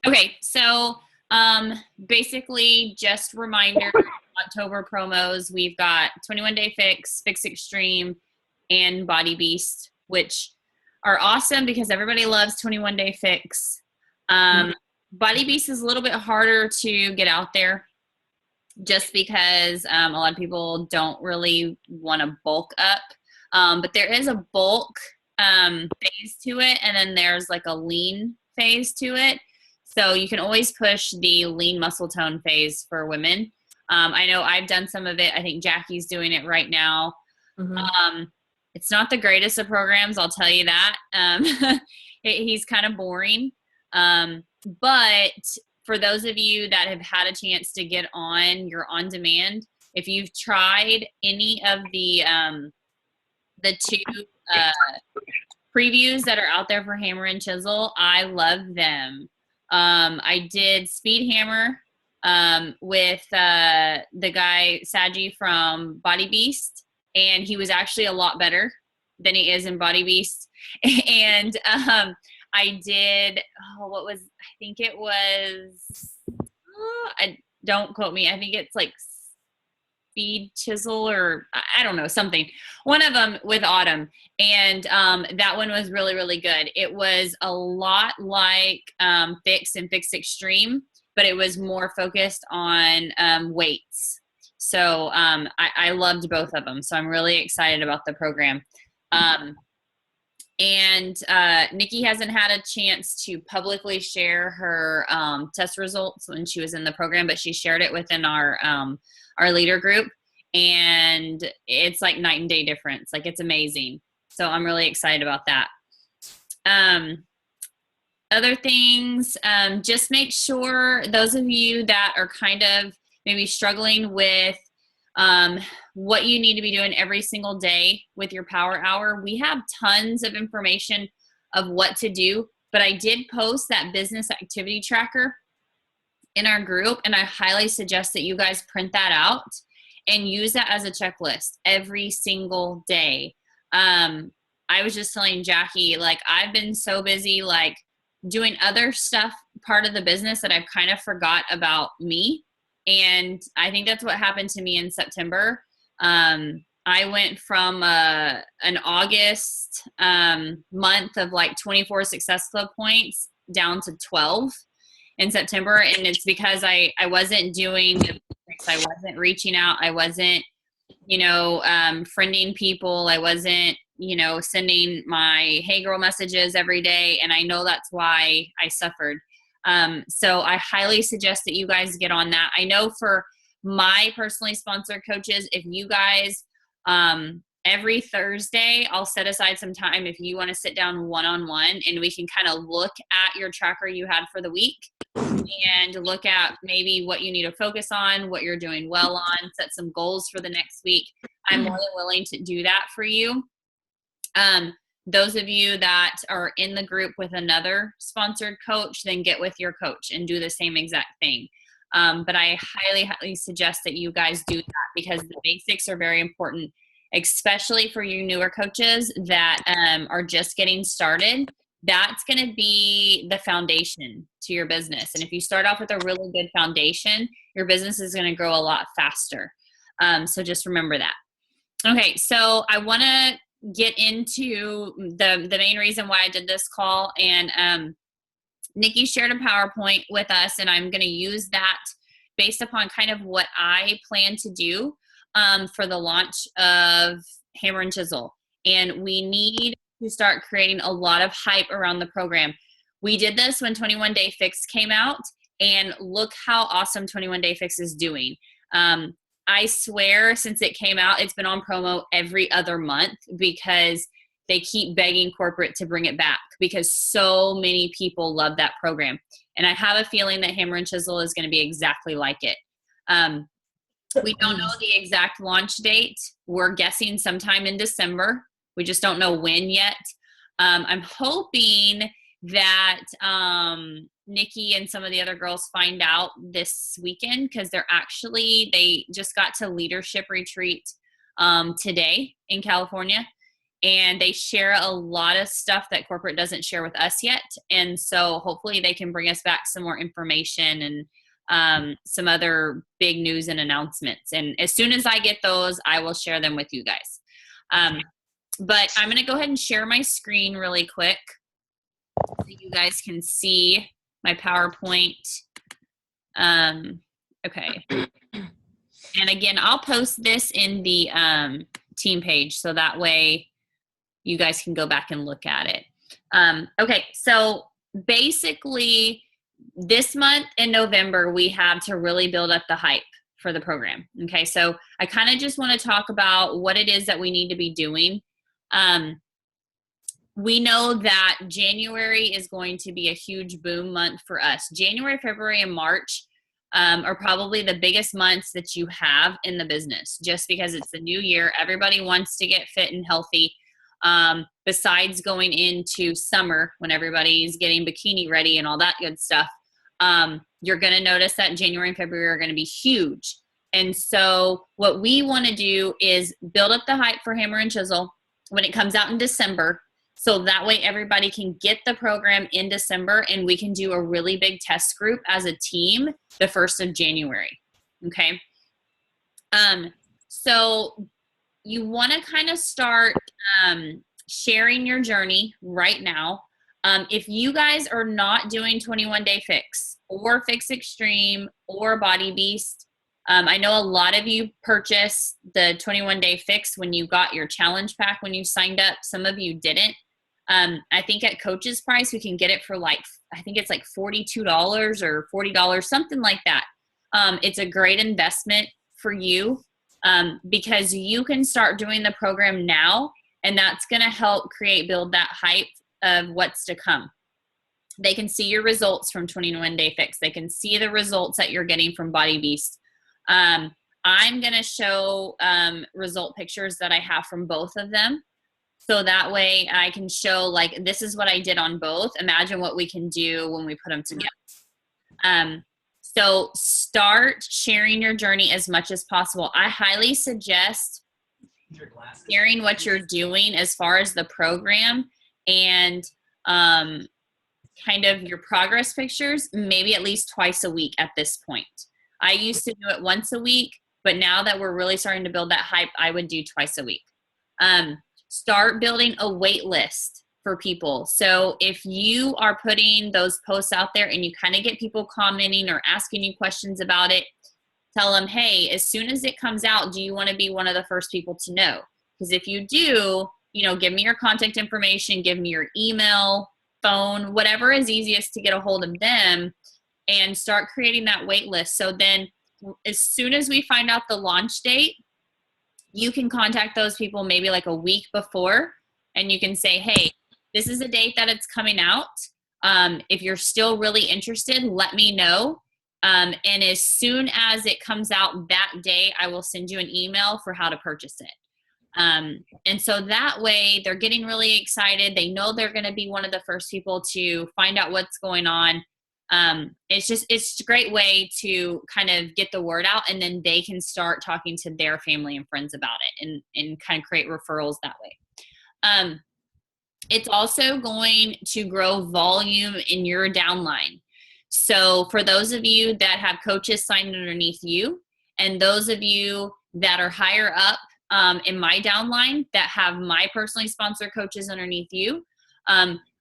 Okay, so basically just reminder, October promos, we've got 21 Day Fix, Fix Extreme, and Body Beast, which are awesome because everybody loves 21 Day Fix. Body Beast is a little bit harder to get out there just because a lot of people don't really want to bulk up. But there is a bulk phase to it, and then there's like a lean phase to it. So you can always push the lean muscle tone phase for women. I know I've done some of it. I think Jackie's doing it right now. It's not the greatest of programs, I'll tell you that. He's kind of boring. But for those of you that have had a chance to get on your on demand, if you've tried any of the two previews that are out there for Hammer and Chisel, I love them. I did Speed Hammer with the guy Saji from Body Beast, and he was actually a lot better than he is in Body Beast. And I did, I think it was, don't quote me, I think it's like Speed Chisel or I don't know, something. One of them with Autumn. And that one was really, really good. It was a lot like Fix and Fix Extreme, but it was more focused on weights. So I loved both of them. So I'm really excited about the program. And Nikki hasn't had a chance to publicly share her test results when she was in the program, but she shared it within our leader group, and it's like night and day difference. Like, it's amazing. So I'm really excited about that. Other things, just make sure those of you that are kind of maybe struggling with what you need to be doing every single day with your power hour. We have tons of information of what to do, but I did post that business activity tracker in our group, and I highly suggest that you guys print that out and use that as a checklist every single day. I was just telling Jackie, like, I've been so busy, like, doing other stuff, part of the business, that I've kind of forgot about me. And I think that's what happened to me in September. I went from an August month of like 24 Success Club points down to 12 in September. And it's because I wasn't doing the basics. I wasn't reaching out. I wasn't, friending people. I wasn't, sending my hey girl messages every day. And I know that's why I suffered. So I highly suggest that you guys get on that. I know for my personally sponsored coaches, if you guys, every Thursday, I'll set aside some time if you want to sit down one-on-one and we can kind of look at your tracker you had for the week and look at maybe what you need to focus on, what you're doing well on, set some goals for the next week. I'm more than willing to do that for you. Those of you that are in the group with another sponsored coach, then get with your coach and do the same exact thing. But I highly, highly suggest that you guys do that because the basics are very important, especially for you newer coaches that are just getting started. That's going to be the foundation to your business. And if you start off with a really good foundation, your business is going to grow a lot faster. So just remember that. Okay, so I want to get into the main reason why I did this call. And Nikki shared a PowerPoint with us, and I'm going to use that based upon kind of what I plan to do for the launch of Hammer and Chisel. And we need to start creating a lot of hype around the program. We did this when 21 Day Fix came out, and look how awesome 21 Day Fix is doing. I swear since it came out, it's been on promo every other month because they keep begging corporate to bring it back because so many people love that program. And I have a feeling that Hammer and Chisel is going to be exactly like it. We don't know the exact launch date. We're guessing sometime in December. We just don't know when yet. I'm hoping that Nikki and some of the other girls find out this weekend because they just got to leadership retreat today in California. and they share a lot of stuff that corporate doesn't share with us yet. And so hopefully they can bring us back some more information and some other big news and announcements. And as soon as I get those, I will share them with you guys. But I'm going to go ahead and share my screen really quick so you guys can see my PowerPoint. Okay. And again, I'll post this in the team page so that way you guys can go back and look at it. Okay, so basically this month in November, we have to really build up the hype for the program. Okay, so I kind of just want to talk about what it is that we need to be doing. We know that January is going to be a huge boom month for us. January, February, and March are probably the biggest months that you have in the business, just because it's the new year. Everybody wants to get fit and healthy. Besides going into summer when everybody's getting bikini ready and all that good stuff, you're going to notice that January and February are going to be huge. And so what we want to do is build up the hype for Hammer and Chisel when it comes out in December. So that way everybody can get the program in December and we can do a really big test group as a team the 1st of January. Okay. So you want to kind of start sharing your journey right now. If you guys are not doing 21 Day Fix or Fix Extreme or Body Beast, I know a lot of you purchased the 21 Day Fix when you got your challenge pack when you signed up. Some of you didn't. I think at Coach's price, we can get it for I think it's like $42 or $40, something like that. It's a great investment for you because you can start doing the program now, and that's going to help build that hype of what's to come. They can see your results from 21 Day Fix. They can see the results that you're getting from Body Beast. I'm going to show result pictures that I have from both of them. So that way I can show this is what I did on both. Imagine what we can do when we put them together. So start sharing your journey as much as possible. I highly suggest sharing what you're doing as far as the program and kind of your progress pictures, maybe at least twice a week at this point. I used to do it once a week, but now that we're really starting to build that hype, I would do twice a week. Start building a wait list for people. So if you are putting those posts out there and you kind of get people commenting or asking you questions about it, tell them, hey, as soon as it comes out, do you want to be one of the first people to know? Because if you do, give me your contact information, give me your email, phone, whatever is easiest to get a hold of them, and start creating that wait list. So then as soon as we find out the launch date, you can contact those people maybe like a week before, and you can say, hey, this is the date that it's coming out. If you're still really interested, let me know. And as soon as it comes out that day, I will send you an email for how to purchase it. And so that way they're getting really excited. They know they're going to be one of the first people to find out what's going on. It's a great way to kind of get the word out, and then they can start talking to their family and friends about it and kind of create referrals that way. It's also going to grow volume in your downline. So for those of you that have coaches signed underneath you, and those of you that are higher up in my downline that have my personally sponsored coaches underneath you,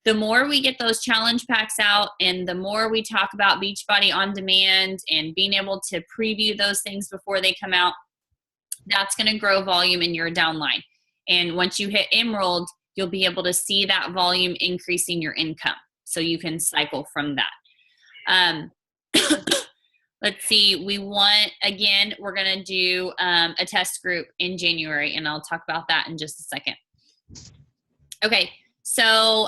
the more we get those challenge packs out and the more we talk about Beachbody On Demand and being able to preview those things before they come out, that's going to grow volume in your downline. And once you hit Emerald, you'll be able to see that volume increasing your income. So you can cycle from that. Let's see. We're going to do a test group in January, and I'll talk about that in just a second. Okay. So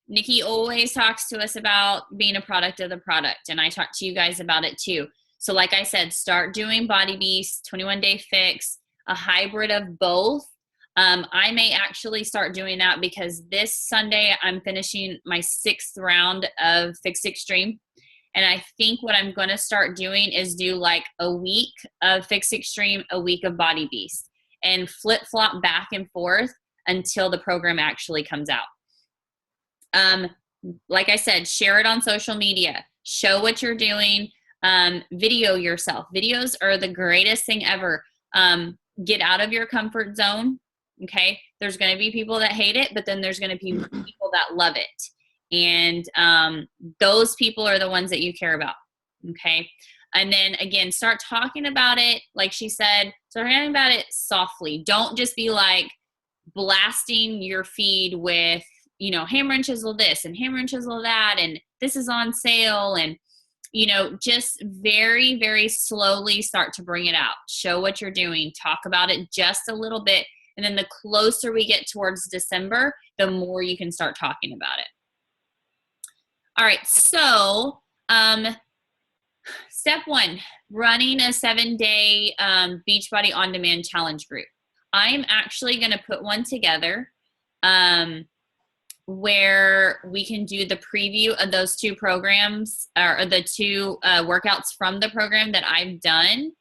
Nikki always talks to us about being a product of the product, and I talk to you guys about it too. So like I said, start doing Body Beast, 21 Day Fix, a hybrid of both. I may actually start doing that because this Sunday I'm finishing my 6th round of Fix Extreme. And I think what I'm going to start doing is do like a week of Fix Extreme, a week of Body Beast, and flip-flop back and forth until the program actually comes out. Like I said, share it on social media. Show what you're doing. Video yourself. Videos are the greatest thing ever. Get out of your comfort zone. Okay. There's going to be people that hate it, but then there's going to be people that love it. And those people are the ones that you care about. Okay. And then again, start talking about it. Like she said, start talking about it softly. Don't just be like blasting your feed with, you know, hammer and chisel this and hammer and chisel that, and this is on sale. And, you know, just very, very slowly start to bring it out. Show what you're doing. Talk about it just a little bit. And then the closer we get towards December, the more you can start talking about it. All right. So, step 1, running a 7-day Beachbody On Demand challenge group. I'm actually going to put one together where we can do the preview of those 2 programs or the 2 workouts from the program that I've done.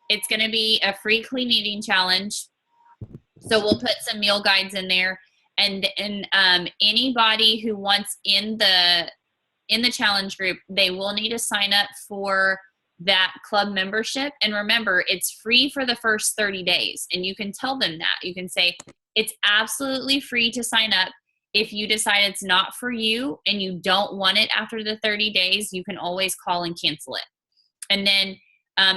It's going to be a free clean eating challenge. So we'll put some meal guides in there, and anybody who wants in the challenge group, they will need to sign up for that club membership. And remember, it's free for the first 30 days. And you can tell them that. You can say, it's absolutely free to sign up. If you decide it's not for you and you don't want it after the 30 days, you can always call and cancel it. And then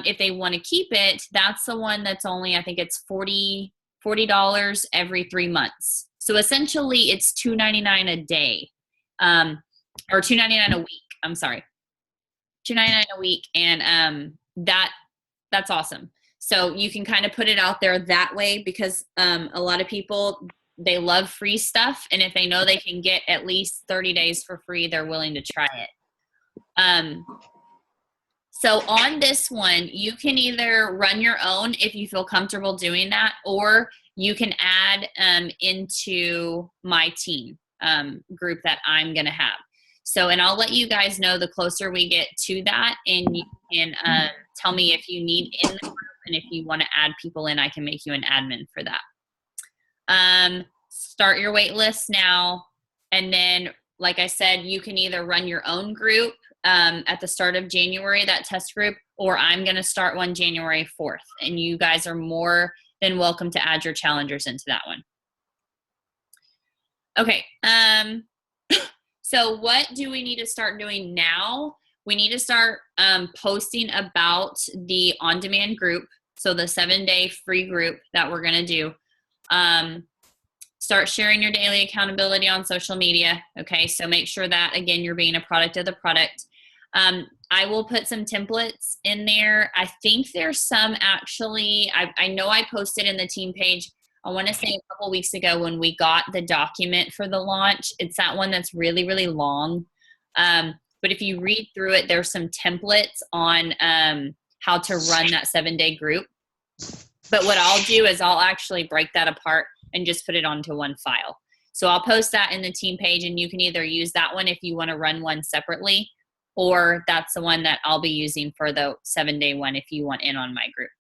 if they want to keep it, that's the one that's only, I think it's $40 every 3 months. So essentially it's $2.99 a day. Or $2.99 a week. I'm sorry. $2.99 a week. And that's awesome. So you can kind of put it out there that way, because a lot of people, they love free stuff. And if they know they can get at least 30 days for free, they're willing to try it. So on this one, you can either run your own if you feel comfortable doing that, or you can add into my team group that I'm going to have. So, and I'll let you guys know the closer we get to that, and you can tell me if you need in the group, and if you want to add people in, I can make you an admin for that. Start your wait list now. And then, like I said, you can either run your own group at the start of January, that test group, or I'm going to start one January 4th. And you guys are more than welcome to add your challengers into that one. Okay. So what do we need to start doing now? We need to start posting about the on-demand group. So the 7-day free group that we're going to do. Start sharing your daily accountability on social media. Okay. So make sure that, again, you're being a product of the product. I will put some templates in there. I think there's some actually, I know I posted in the team page, I want to say a couple weeks ago when we got the document for the launch. It's that one that's really, really long. But if you read through it, there's some templates on how to run that 7-day group. But what I'll do is I'll actually break that apart and just put it onto one file. So I'll post that in the team page, and you can either use that one if you want to run one separately, or that's the one that I'll be using for the 7-day one if you want in on my group.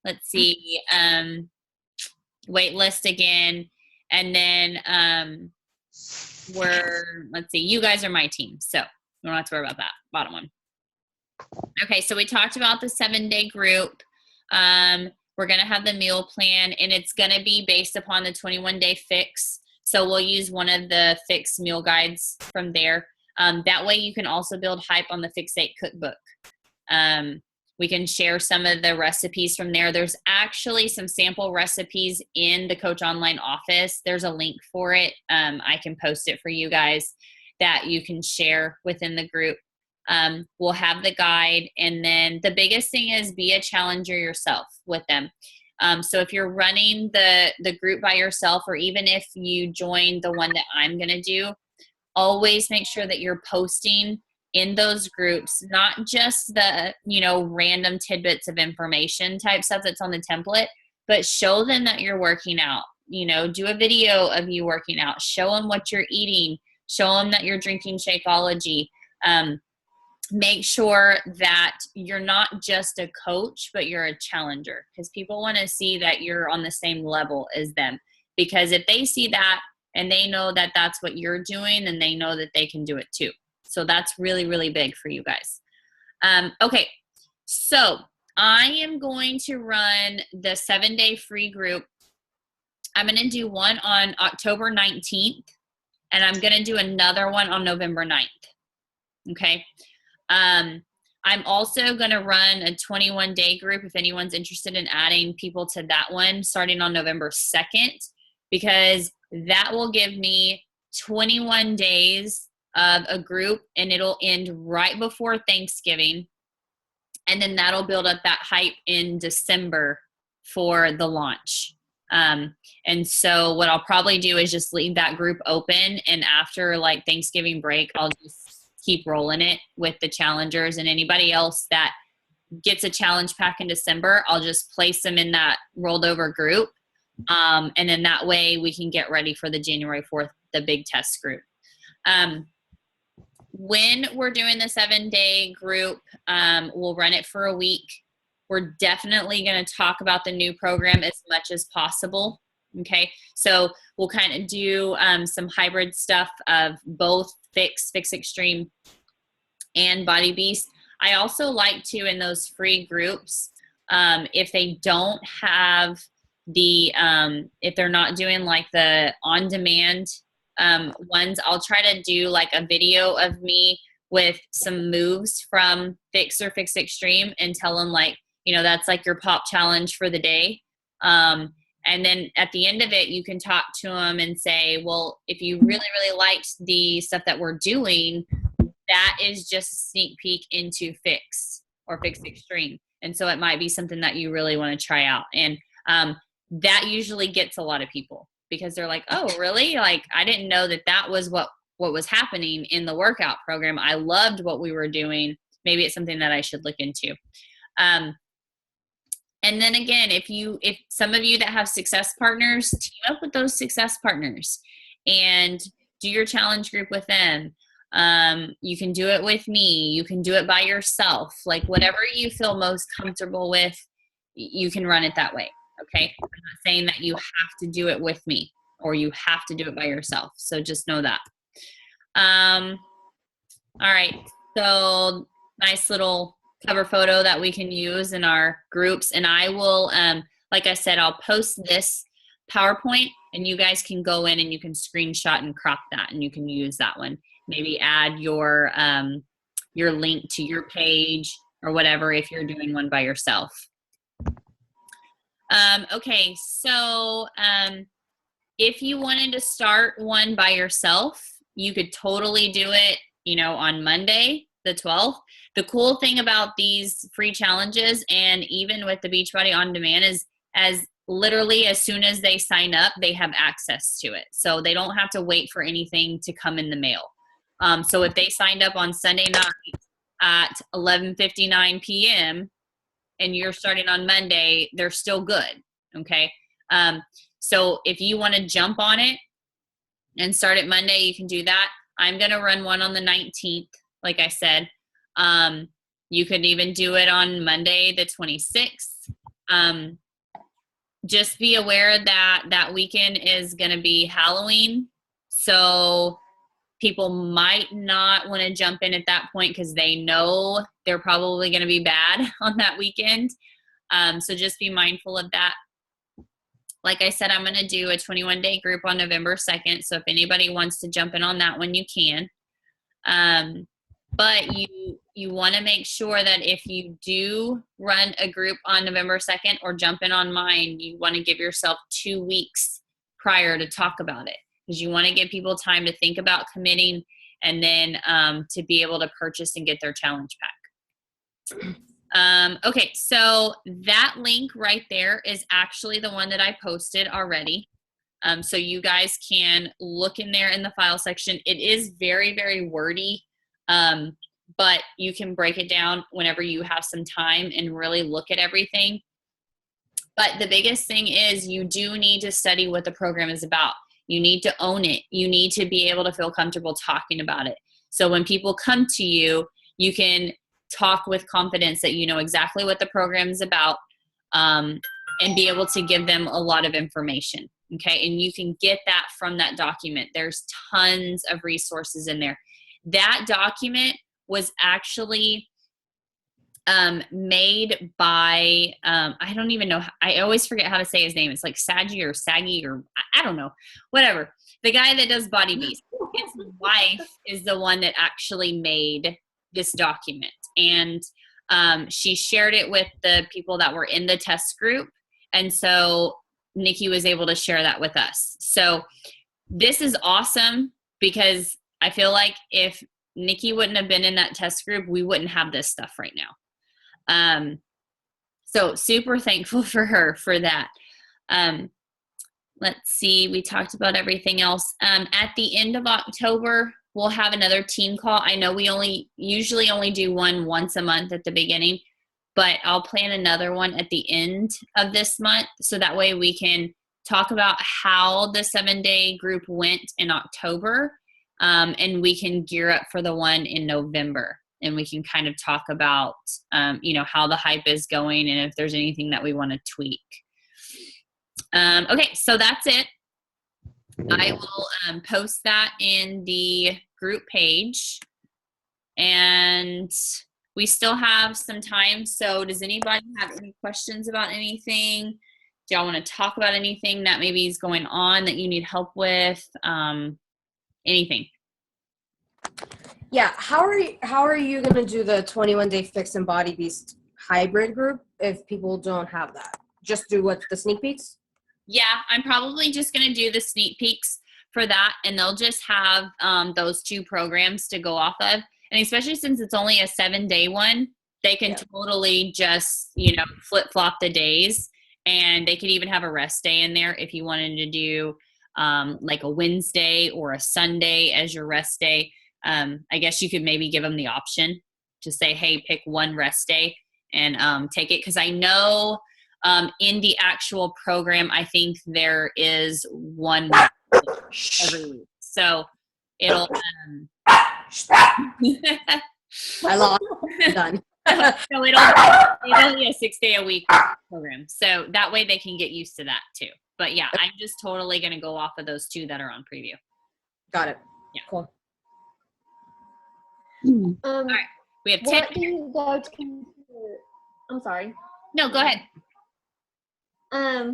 Let's see, wait list again. And then let's see, you guys are my team. So we don't have to worry about that bottom one. Okay. So we talked about the 7-day group. We're going to have the meal plan, and it's going to be based upon the 21-day fix. So we'll use one of the fix meal guides from there. That way you can also build hype on the Fix8 cookbook. We can share some of the recipes from there. There's actually some sample recipes in the Coach Online office. There's a link for it. I can post it for you guys that you can share within the group. We'll have the guide. And then the biggest thing is be a challenger yourself with them. So if you're running the group by yourself, or even if you join the one that I'm going to do, always make sure that you're posting in those groups, not just the, random tidbits of information type stuff that's on the template, but show them that you're working out. Do a video of you working out, show them what you're eating, show them that you're drinking Shakeology. make sure that you're not just a coach, but you're a challenger, because people want to see that you're on the same level as them. Because if they see that and they know that that's what you're doing, then they know that they can do it too. So that's really, really big for you guys. Okay, so I am going to run the 7-day free group. I'm going to do one on October 19th, and I'm going to do another one on November 9th. Okay. I'm also going to run a 21-day group if anyone's interested in adding people to that one starting on November 2nd, because that will give me 21 days of a group, and it'll end right before Thanksgiving. And then that'll build up that hype in December for the launch. And so what I'll probably do is just leave that group open, and after like Thanksgiving break, I'll just keep rolling it with the challengers, and anybody else that gets a challenge pack in December, I'll just place them in that rolled over group. And then that way we can get ready for the January 4th, the big test group. When we're doing the 7-day group, we'll run it for a week. We're definitely going to talk about the new program as much as possible. Okay, so we'll kind of do some hybrid stuff of both Fix Extreme, and Body Beast. I also like to, in those free groups, if they don't have the, if they're not doing like the on-demand ones, I'll try to do like a video of me with some moves from Fix or Fix Extreme and tell them like, you know, that's like your pop challenge for the day. And then at the end of it, you can talk to them and say, well, if you really, really liked the stuff that we're doing, that is just a sneak peek into Fix or Fix Extreme. And so it might be something that you really want to try out. And that usually gets a lot of people, because they're like, oh, really? Like, I didn't know that that was what was happening in the workout program. I loved what we were doing. Maybe it's something that I should look into. And then again, if some of you that have success partners, team up with those success partners and do your challenge group with them. You can do it with me. You can do it by yourself. Like whatever you feel most comfortable with, you can run it that way. Okay. I'm not saying that you have to do it with me or you have to do it by yourself. So just know that. All right. So nice little cover photo that we can use in our groups. And I will, like I said, I'll post this PowerPoint and you guys can go in and you can screenshot and crop that and you can use that one. Maybe add your link to your page or whatever if you're doing one by yourself. Okay, so if you wanted to start one by yourself, you could totally do it, you know, on Monday, the 12th. The cool thing about these free challenges and even with the Beachbody On Demand is as literally as soon as they sign up, they have access to it. So they don't have to wait for anything to come in the mail. So if they signed up on Sunday night at 11:59 p.m. and you're starting on Monday, they're still good. Okay. So if you want to jump on it and start it Monday, you can do that. I'm going to run one on the 19th, like I said. You could even do it on Monday, the 26th. Just be aware that that weekend is going to be Halloween. So people might not want to jump in at that point because they know they're probably going to be bad on that weekend. So just be mindful of that. Like I said, I'm going to do a 21-day group on November 2nd. So if anybody wants to jump in on that one, you can. But you want to make sure that if you do run a group on November 2nd or jump in on mine, you want to give yourself 2 weeks prior to talk about it, because you want to give people time to think about committing and then to be able to purchase and get their challenge pack. Okay, so that link right there is actually the one that I posted already. So you guys can look in there in the file section. It is very, very wordy, but you can break it down whenever you have some time and really look at everything. But the biggest thing is you do need to study what the program is about. You need to own it. You need to be able to feel comfortable talking about it. So when people come to you, you can talk with confidence that you know exactly what the program is about, and be able to give them a lot of information. Okay. And you can get that from that document. There's tons of resources in there. That document was actually made by, I don't even know. I always forget how to say his name. It's like Saggy or Saggy, or I don't know, whatever. The guy that does Body Beast, his wife is the one that actually made this document. And she shared it with the people that were in the test group. And so Nikki was able to share that with us. So this is awesome, because I feel like if Nikki wouldn't have been in that test group, we wouldn't have this stuff right now. So super thankful for her for that. Let's see, we talked about everything else. At the end of October, we'll have another team call. I know we usually only do one once a month at the beginning, but I'll plan another one at the end of this month. So that way we can talk about how the 7-day group went in October. And we can gear up for the one in November. And we can kind of talk about, how the hype is going and if there's anything that we want to tweak. Okay, so that's it. I will post that in the group page. And we still have some time. So does anybody have any questions about anything? Do y'all want to talk about anything that maybe is going on that you need help with? Anything? Yeah, how are you going to do the 21-day fix and Body Beast hybrid group if people don't have that? Just do what, the sneak peeks? Yeah, I'm probably just going to do the sneak peeks for that, and they'll just have those 2 programs to go off of. And especially since it's only a 7-day one, they can totally just, flip-flop the days, and they could even have a rest day in there if you wanted to do like a Wednesday or a Sunday as your rest day. I guess you could maybe give them the option to say, hey, pick one rest day and take it. Because I know in the actual program, I think there is one every week. So it'll... I lost. I'm done. So it'll be a 6-day-a-week program. So that way they can get used to that too. But yeah, I'm just totally going to go off of those 2 that are on preview. Got it. Yeah. Cool. All right. We have 10. What do you go to? I'm sorry. No, go ahead.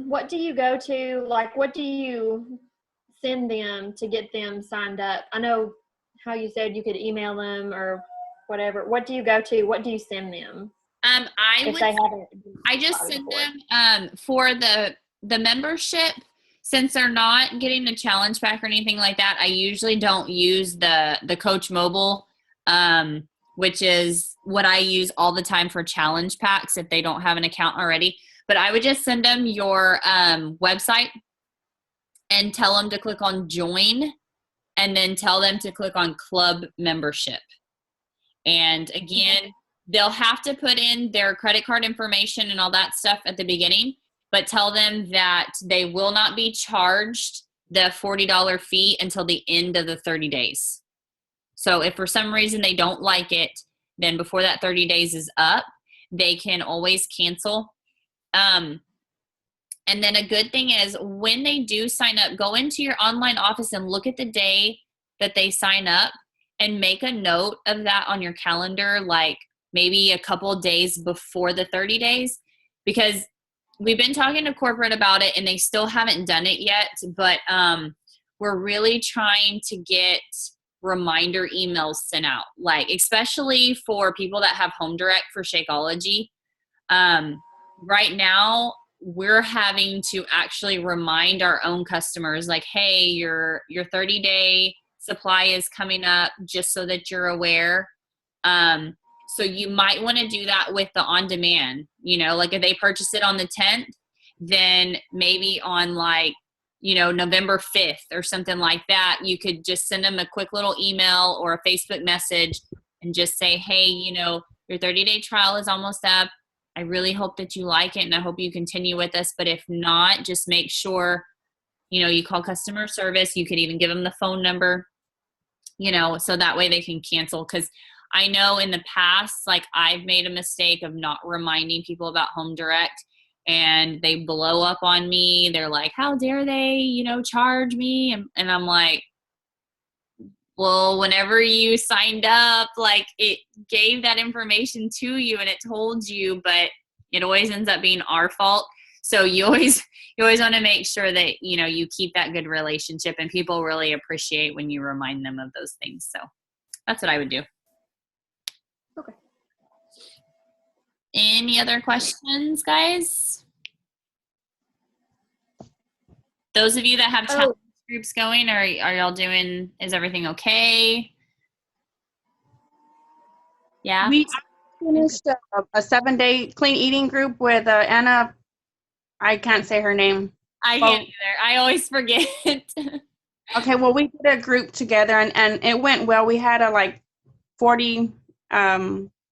What do you go to? Like, what do you send them to get them signed up? I know how you said you could email them or whatever. What do you go to? What do you send them? I just send them for the membership. Since they're not getting the challenge pack or anything like that, I usually don't use the Coach Mobile, which is what I use all the time for challenge packs if they don't have an account already. But I would just send them your website and tell them to click on join, and then tell them to click on club membership. And again, they'll have to put in their credit card information and all that stuff at the beginning, but tell them that they will not be charged the $40 fee until the end of the 30 days. So if for some reason they don't like it, then before that 30 days is up, they can always cancel. And then a good thing is when they do sign up, go into your online office and look at the day that they sign up and make a note of that on your calendar, like maybe a couple days before the 30 days, because we've been talking to corporate about it and they still haven't done it yet, but we're really trying to get reminder emails sent out, like especially for people that have Home Direct for Shakeology. Right now, we're having to actually remind our own customers, like, hey, your 30-day supply is coming up, just so that you're aware. So you might want to do that with the on-demand, like if they purchase it on the 10th, then maybe on November 5th or something like that, you could just send them a quick little email or a Facebook message and just say, hey, your 30-day trial is almost up. I really hope that you like it and I hope you continue with us. But if not, just make sure, you call customer service. You could even give them the phone number, so that way they can cancel. Because I know in the past, like I've made a mistake of not reminding people about Home Direct, and they blow up on me. They're like, how dare they, charge me? And I'm like, well, whenever you signed up, like it gave that information to you and it told you, but it always ends up being our fault. So you always want to make sure that, you keep that good relationship, and people really appreciate when you remind them of those things. So that's what I would do. Okay. Any other questions, guys? Those of you that have challenge groups going, are y'all doing, is everything okay? Yeah. We finished a 7-day clean eating group with Anna. I can't say her name. I can't either. I always forget. Okay, well, we did a group together, and it went well. We had 40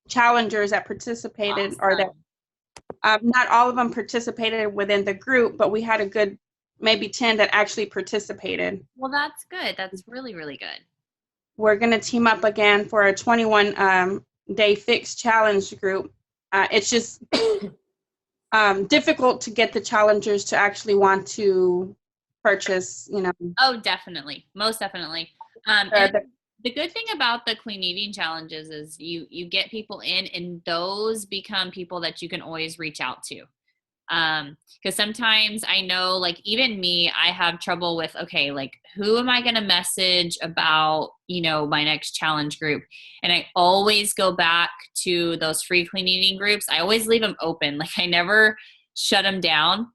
challengers that participated, Awesome. or that not all of them participated within the group, but we had a good maybe 10 that actually participated. Well, that's good. That's really, really good. We're going to team up again for a 21-day fix challenge group. It's just difficult to get the challengers to actually want to purchase, Oh, definitely. Most definitely. And the good thing about the clean eating challenges is you get people in, and those become people that you can always reach out to. Because sometimes I know, like even me, I have trouble with, okay, like who am I going to message about, my next challenge group? And I always go back to those free clean eating groups. I always leave them open. Like I never shut them down.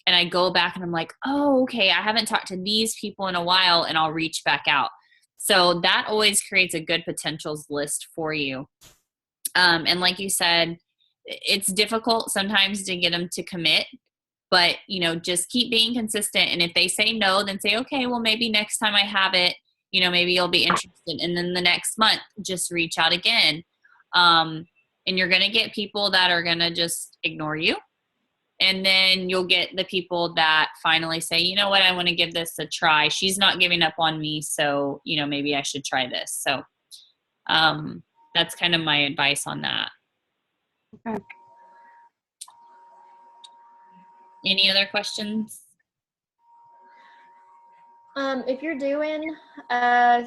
And I go back and I'm like, oh, okay, I haven't talked to these people in a while, and I'll reach back out. So that always creates a good potentials list for you. And like you said, it's difficult sometimes to get them to commit, but just keep being consistent. And if they say no, then say, okay, well, maybe next time I have it, maybe you'll be interested. And then the next month, just reach out again. And you're going to get people that are going to just ignore you. And then you'll get the people that finally say, you know what, I want to give this a try. She's not giving up on me. So, maybe I should try this. So that's kind of my advice on that. Okay. Any other questions? If you're doing a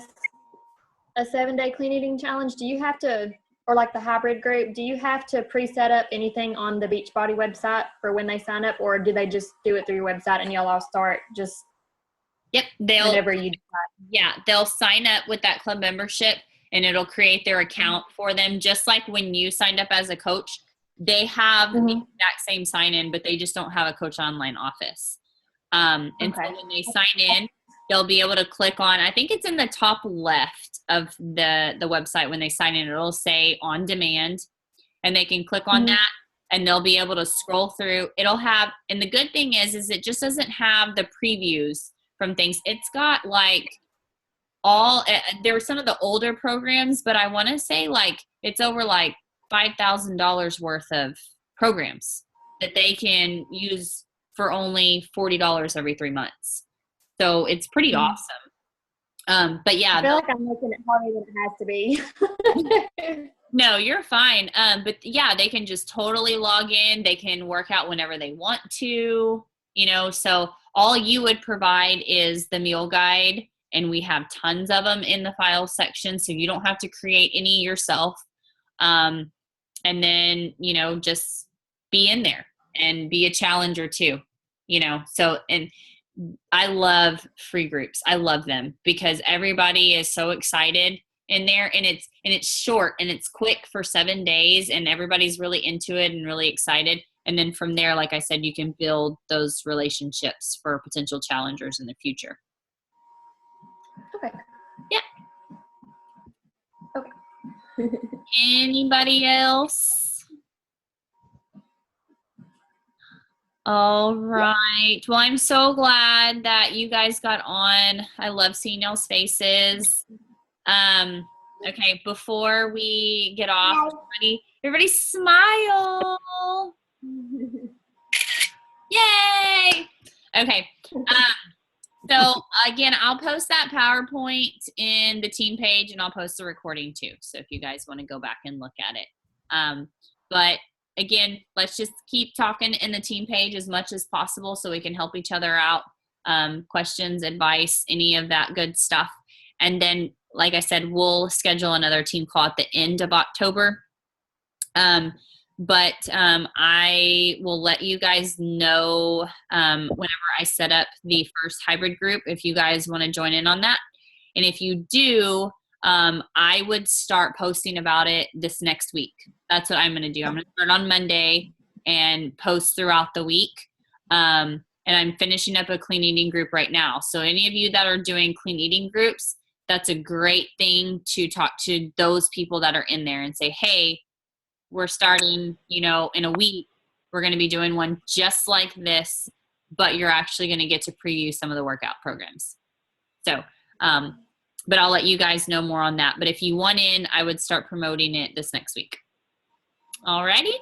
7-day clean eating challenge, do you have to, or like the hybrid group, do you have to pre-set up anything on the Beachbody website for when they sign up, or do they just do it through your website and y'all all start just Yep, whenever you decide? Yeah, they'll sign up with that club membership, and it'll create their account for them. Just like when you signed up as a coach, they have the exact same sign in, but they just don't have a coach online office. And so when they sign in, they'll be able to click on, I think it's in the top left of the website. When they sign in, it'll say on demand, and they can click on that, and they'll be able to scroll through. It'll have, and the good thing is it just doesn't have the previews from things. It's got like there were some of the older programs, but I want to say like it's over like $5,000 worth of programs that they can use for only $40 every 3 months. So it's pretty awesome. But yeah, I feel like I'm making it harder than it has to be. no, you're fine. But yeah, they can just totally log in. They can work out whenever they want to, so all you would provide is the meal guide, and we have tons of them in the file section, so you don't have to create any yourself. And then, just be in there and be a challenger too, so, and I love free groups. I love them because everybody is so excited in there, and it's short and it's quick for 7 days, and everybody's really into it and really excited. And then from there, like I said, you can build those relationships for potential challengers in the future. Okay. Yeah. Okay. Anybody else? All right. Well, I'm so glad that you guys got on. I love seeing y'all's faces. Okay, before we get off, everybody smile. Yay! Okay. So again, I'll post that PowerPoint in the team page, and I'll post the recording too. So if you guys want to go back and look at it. But again, let's just keep talking in the team page as much as possible so we can help each other out. Questions, advice, any of that good stuff. And then, like I said, we'll schedule another team call at the end of October. But I will let you guys know whenever I set up the first hybrid group, if you guys want to join in on that. And if you do, I would start posting about it this next week. That's what I'm going to do. I'm going to start on Monday and post throughout the week. And I'm finishing up a clean eating group right now. So any of you that are doing clean eating groups, that's a great thing to talk to those people that are in there and say, hey, we're starting, in a week, we're going to be doing one just like this, but you're actually going to get to preview some of the workout programs. So, but I'll let you guys know more on that. But if you want in, I would start promoting it this next week. Alrighty?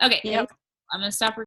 Okay. Yep. I'm going to stop